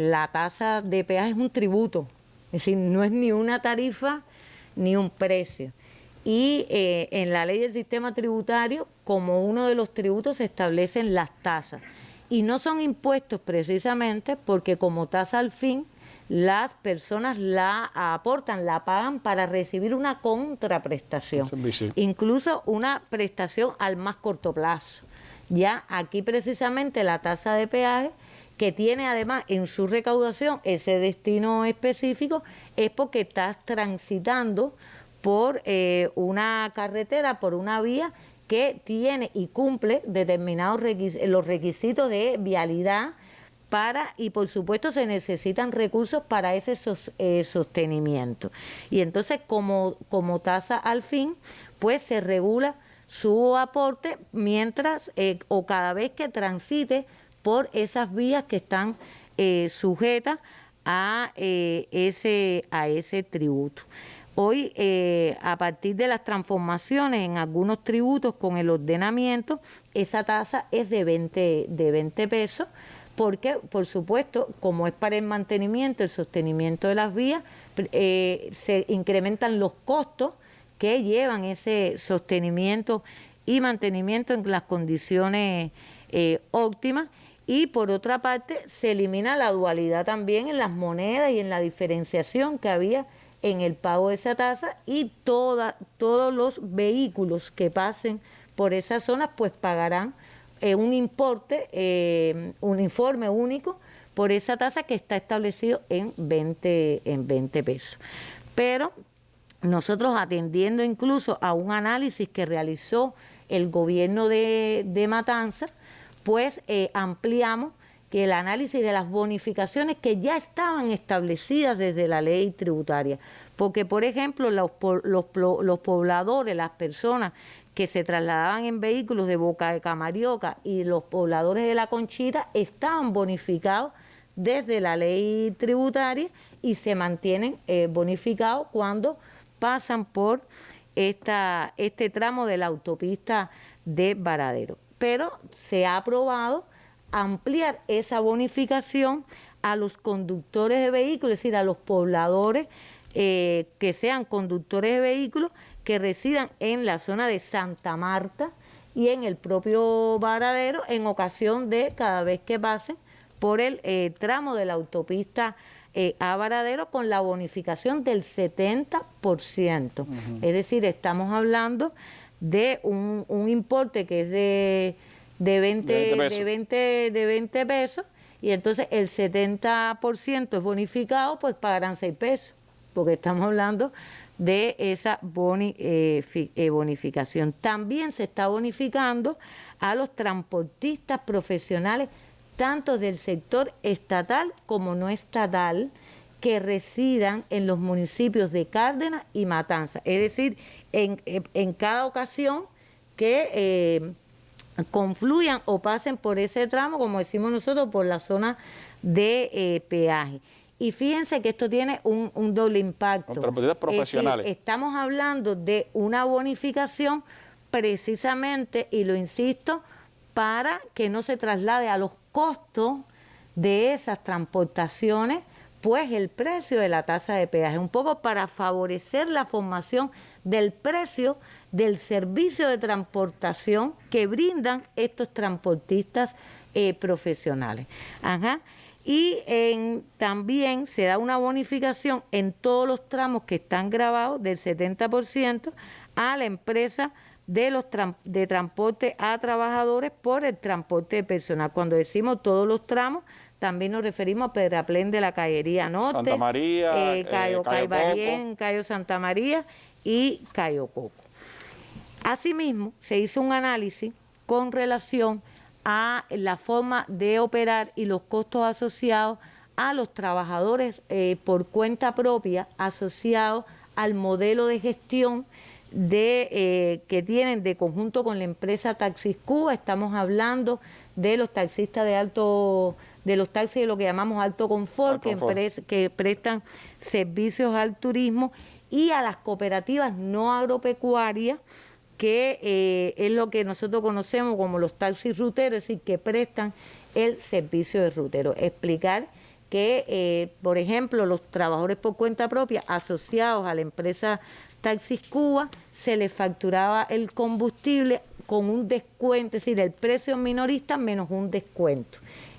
La tasa de peaje es un tributo, es decir, no es ni una tarifa ni un precio. Y en la ley del sistema tributario, como uno de los tributos, se establecen las tasas. Y no son impuestos precisamente porque como tasa al fin, las personas la aportan, la pagan para recibir una contraprestación, incluso una prestación al más corto plazo. Ya aquí precisamente la tasa de peaje, que tiene además en su recaudación ese destino específico, es porque estás transitando por una carretera, por una vía que tiene y cumple determinados los requisitos de vialidad y por supuesto se necesitan recursos para ese sostenimiento. Y entonces como tasa al fin, pues se regula su aporte mientras o cada vez que transite por esas vías que están sujetas a ese tributo. Hoy, a partir de las transformaciones en algunos tributos con el ordenamiento, esa tasa es de 20 pesos, porque, por supuesto, como es para el mantenimiento, el sostenimiento de las vías, se incrementan los costos que llevan ese sostenimiento y mantenimiento en las condiciones óptimas. Y por otra parte, se elimina la dualidad también en las monedas y en la diferenciación que había en el pago de esa tasa, y todos los vehículos que pasen por esas zonas pues pagarán un importe uniforme único por esa tasa que está establecido en 20 pesos. Pero nosotros, atendiendo incluso a un análisis que realizó el gobierno de Matanzas, pues ampliamos que el análisis de las bonificaciones que ya estaban establecidas desde la ley tributaria, porque por ejemplo los pobladores, las personas que se trasladaban en vehículos de Boca de Camarioca y los pobladores de La Conchita estaban bonificados desde la ley tributaria y se mantienen bonificados cuando pasan por este tramo de la autopista de Varadero. Pero se ha aprobado ampliar esa bonificación a los conductores de vehículos, es decir, a los pobladores que sean conductores de vehículos que residan en la zona de Santa Marta y en el propio Varadero, en ocasión de cada vez que pasen por el tramo de la autopista a Varadero, con la bonificación del 70%. Es decir, estamos hablando de un importe que es de 20 pesos, y entonces el 70% es bonificado, pues pagarán 6 pesos, porque estamos hablando de esa bonificación. También se está bonificando a los transportistas profesionales, tanto del sector estatal como no estatal, que residan en los municipios de Cárdenas y Matanzas. Es decir, en cada ocasión que confluyan o pasen por ese tramo, como decimos nosotros, por la zona de peaje. Y fíjense que esto tiene un doble impacto. Transportistas profesionales. Estamos hablando de una bonificación precisamente, y lo insisto, para que no se traslade a los costos de esas transportaciones pues el precio de la tasa de peaje, un poco para favorecer la formación del precio del servicio de transportación que brindan estos transportistas profesionales. Y también se da una bonificación en todos los tramos que están grabados del 70% a la empresa de transporte a trabajadores por el transporte personal. Cuando decimos todos los tramos, también nos referimos a Pedraplén de la Cayería Norte, Santa María, Cayo Barién, Cayo Santa María y Cayo Coco. Asimismo, se hizo un análisis con relación a la forma de operar y los costos asociados a los trabajadores por cuenta propia, asociados al modelo de gestión que tienen de conjunto con la empresa Taxis Cuba. Estamos hablando de los taxistas de los taxis de lo que llamamos alto confort, que prestan servicios al turismo, y a las cooperativas no agropecuarias, que es lo que nosotros conocemos como los taxis ruteros, es decir, que prestan el servicio de rutero. Explicar que, por ejemplo, los trabajadores por cuenta propia asociados a la empresa Taxis Cuba, se les facturaba el combustible con un descuento, es decir, el precio minorista menos un descuento.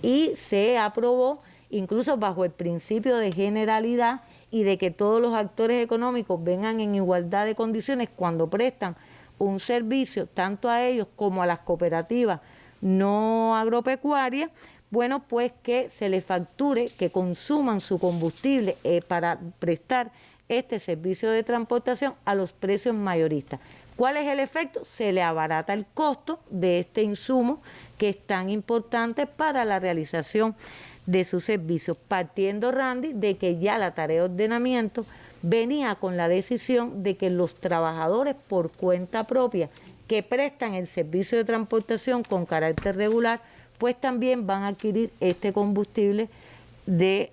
Y se aprobó, incluso bajo el principio de generalidad y de que todos los actores económicos vengan en igualdad de condiciones cuando prestan un servicio, tanto a ellos como a las cooperativas no agropecuarias, bueno, pues que se les facture, que consuman su combustible para prestar este servicio de transportación a los precios mayoristas. ¿Cuál es el efecto? Se le abarata el costo de este insumo que es tan importante para la realización de sus servicios, partiendo, Randy, de que ya la tarea de ordenamiento venía con la decisión de que los trabajadores por cuenta propia que prestan el servicio de transportación con carácter regular, pues también van a adquirir este combustible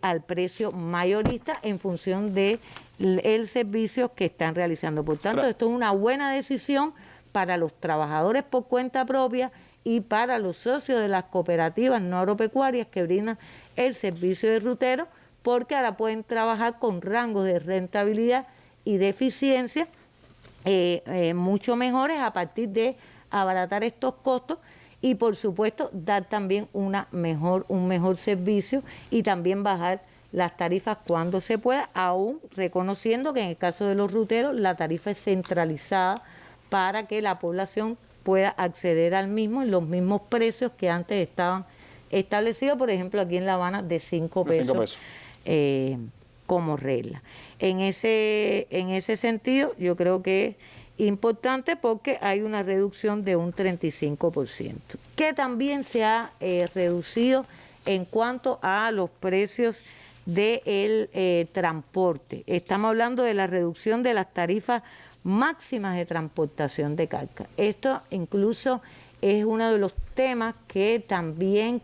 al precio mayorista en función de el servicio que están realizando. Por tanto, esto es una buena decisión para los trabajadores por cuenta propia y para los socios de las cooperativas no agropecuarias que brindan el servicio de rutero, porque ahora pueden trabajar con rangos de rentabilidad y de eficiencia mucho mejores a partir de abaratar estos costos y, por supuesto, dar también un mejor servicio y también bajar las tarifas cuando se pueda, aún reconociendo que en el caso de los ruteros la tarifa es centralizada para que la población pueda acceder al mismo en los mismos precios que antes estaban establecidos, por ejemplo, aquí en La Habana, de 5 pesos. Como regla. En ese sentido, yo creo que es importante porque hay una reducción de un 35%, que también se ha reducido en cuanto a los precios del transporte. Estamos hablando de la reducción de las tarifas máximas de transportación de carga. Esto incluso es uno de los temas que también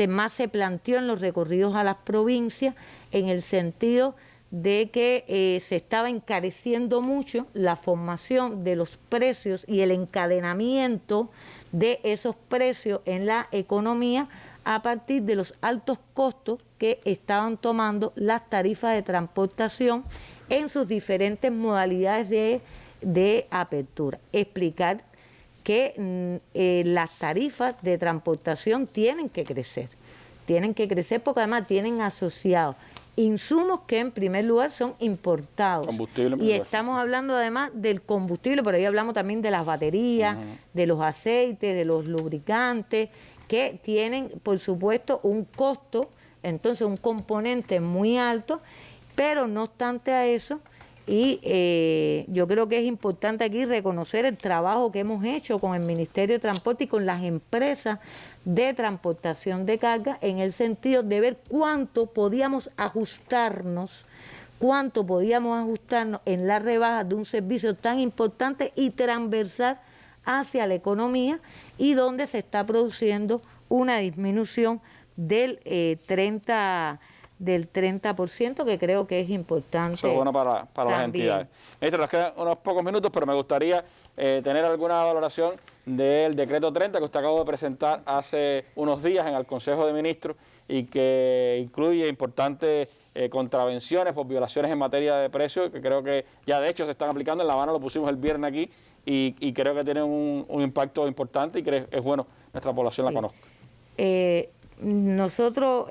más se planteó en los recorridos a las provincias, en el sentido de que se estaba encareciendo mucho la formación de los precios y el encadenamiento de esos precios en la economía a partir de los altos costos que estaban tomando las tarifas de transportación en sus diferentes modalidades de apertura. Explicar que las tarifas de transportación tienen que crecer porque además tienen asociados insumos que en primer lugar son importados. Combustible. Y estamos hablando además del combustible, pero ahí hablamos también de las baterías, de los aceites, de los lubricantes, que tienen, por supuesto, un costo, entonces un componente muy alto, pero no obstante a eso, y yo creo que es importante aquí reconocer el trabajo que hemos hecho con el Ministerio de Transporte y con las empresas de transportación de carga, en el sentido de ver cuánto podíamos ajustarnos en la rebaja de un servicio tan importante y transversal hacia la economía, y donde se está produciendo una disminución del 30%, que creo que es importante. Eso es bueno para las entidades. Ministra, nos quedan unos pocos minutos, pero me gustaría tener alguna valoración del decreto 30 que usted acabó de presentar hace unos días en el Consejo de Ministros y que incluye importantes contravenciones por violaciones en materia de precios, que creo que ya de hecho se están aplicando. En La Habana lo pusimos el viernes aquí y creo que tienen un impacto importante y que es bueno nuestra población la conozca. Nosotros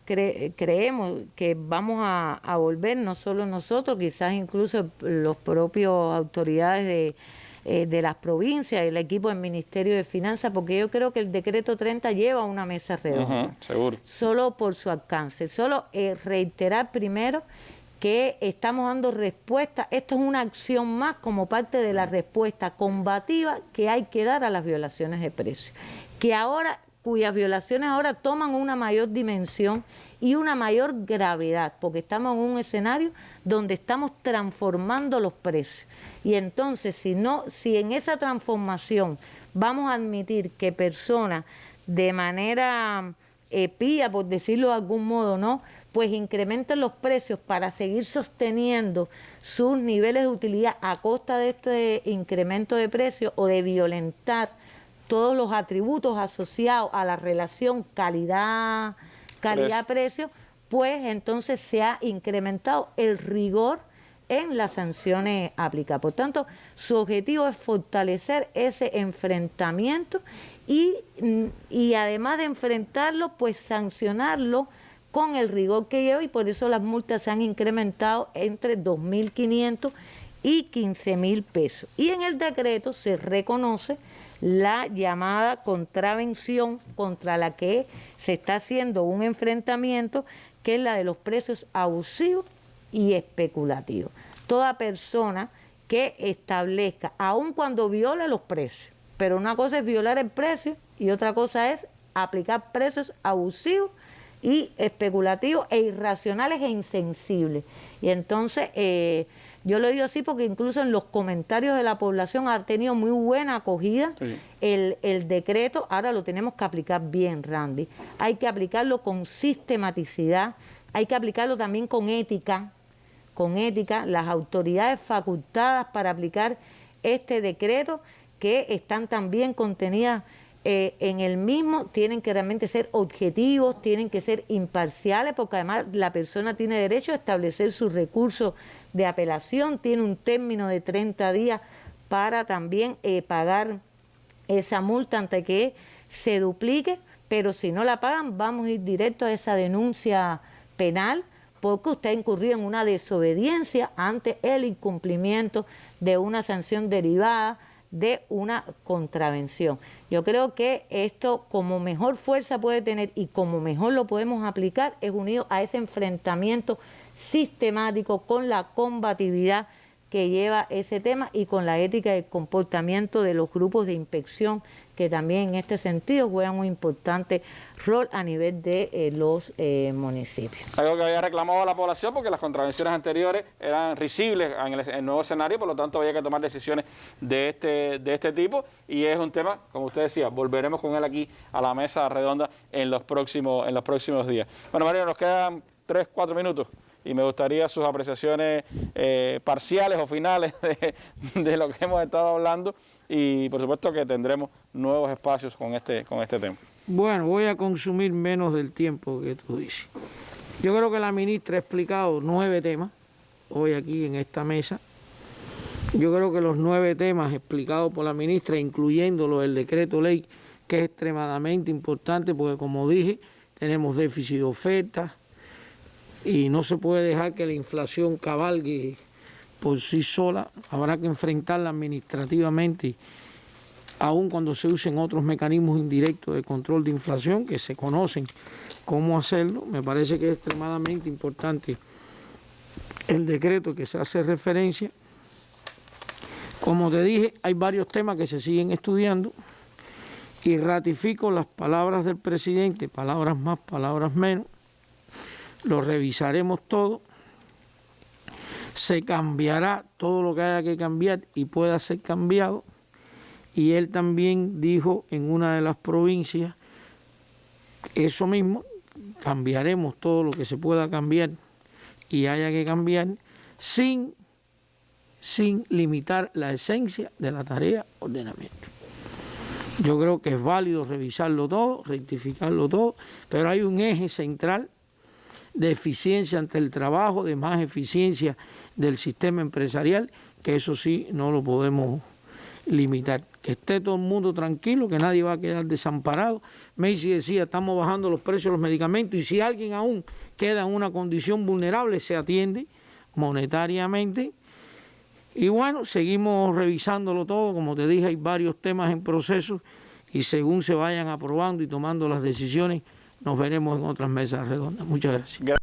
creemos que vamos a volver, no solo nosotros, quizás incluso los propios autoridades de las provincias, el equipo del Ministerio de Finanzas, porque yo creo que el decreto 30 lleva una mesa redonda, seguro. Solo por su alcance. Solo reiterar primero que estamos dando respuesta, esto es una acción más como parte de la respuesta combativa que hay que dar a las violaciones de precios, cuyas violaciones ahora toman una mayor dimensión y una mayor gravedad, porque estamos en un escenario donde estamos transformando los precios. Y entonces, si en esa transformación vamos a admitir que personas de manera pía, por decirlo de algún modo, ¿no?, pues incrementen los precios para seguir sosteniendo sus niveles de utilidad a costa de este incremento de precios, o de violentar todos los atributos asociados a la relación calidad calidad-precio, pues entonces se ha incrementado el rigor en las sanciones aplicadas. Por tanto, su objetivo es fortalecer ese enfrentamiento y además de enfrentarlo, pues sancionarlo con el rigor que lleva, y por eso las multas se han incrementado entre 2.500 y 15.000 pesos. Y en el decreto se reconoce la llamada contravención contra la que se está haciendo un enfrentamiento, que es la de los precios abusivos y especulativos. Toda persona que establezca, aun cuando viole los precios, pero una cosa es violar el precio y otra cosa es aplicar precios abusivos y especulativos e irracionales e insensibles. Y entonces yo lo digo así porque incluso en los comentarios de la población ha tenido muy buena acogida. Sí. El decreto. Ahora lo tenemos que aplicar bien, Randy. Hay que aplicarlo con sistematicidad, hay que aplicarlo también con ética. Las autoridades facultadas para aplicar este decreto, que están también contenidas en el mismo, tienen que realmente ser objetivos, tienen que ser imparciales, porque además la persona tiene derecho a establecer su recurso de apelación, tiene un término de 30 días para también pagar esa multa antes que se duplique, pero si no la pagan vamos a ir directo a esa denuncia penal, porque usted ha incurrido en una desobediencia ante el incumplimiento de una sanción derivada de una contravención. Yo creo que esto, como mejor fuerza puede tener y como mejor lo podemos aplicar, es unido a ese enfrentamiento sistemático con la combatividad que lleva ese tema y con la ética y el comportamiento de los grupos de inspección, que también en este sentido juegan un importante rol a nivel de los municipios. Algo que había reclamado la población, porque las contravenciones anteriores eran risibles en el nuevo escenario, por lo tanto había que tomar decisiones de este tipo, y es un tema, como usted decía, volveremos con él aquí a la mesa redonda en los próximos días. Bueno, María, nos quedan 3-4 minutos. Y me gustaría sus apreciaciones parciales o finales de lo que hemos estado hablando, y por supuesto que tendremos nuevos espacios con este tema. Bueno, voy a consumir menos del tiempo que tú dices. Yo creo que la ministra ha explicado 9 temas hoy aquí en esta mesa. Yo creo que los 9 temas explicados por la ministra, incluyendo lo del decreto ley, que es extremadamente importante porque, como dije, tenemos déficit de oferta, y no se puede dejar que la inflación cabalgue por sí sola. Habrá que enfrentarla administrativamente, aun cuando se usen otros mecanismos indirectos de control de inflación que se conocen cómo hacerlo. Me parece que es extremadamente importante el decreto que se hace referencia. Como te dije, hay varios temas que se siguen estudiando, y ratifico las palabras del presidente, palabras más, palabras menos. Lo revisaremos todo, se cambiará todo lo que haya que cambiar y pueda ser cambiado, y él también dijo en una de las provincias eso mismo, cambiaremos todo lo que se pueda cambiar y haya que cambiar sin limitar la esencia de la tarea ordenamiento. Yo creo que es válido revisarlo todo, rectificarlo todo, pero hay un eje central de eficiencia ante el trabajo, de más eficiencia del sistema empresarial, que eso sí no lo podemos limitar. Que esté todo el mundo tranquilo, que nadie va a quedar desamparado. Macy decía, estamos bajando los precios de los medicamentos, y si alguien aún queda en una condición vulnerable, se atiende monetariamente. Y bueno, seguimos revisándolo todo. Como te dije, hay varios temas en proceso, y según se vayan aprobando y tomando las decisiones, nos veremos en otras mesas redondas. Muchas gracias.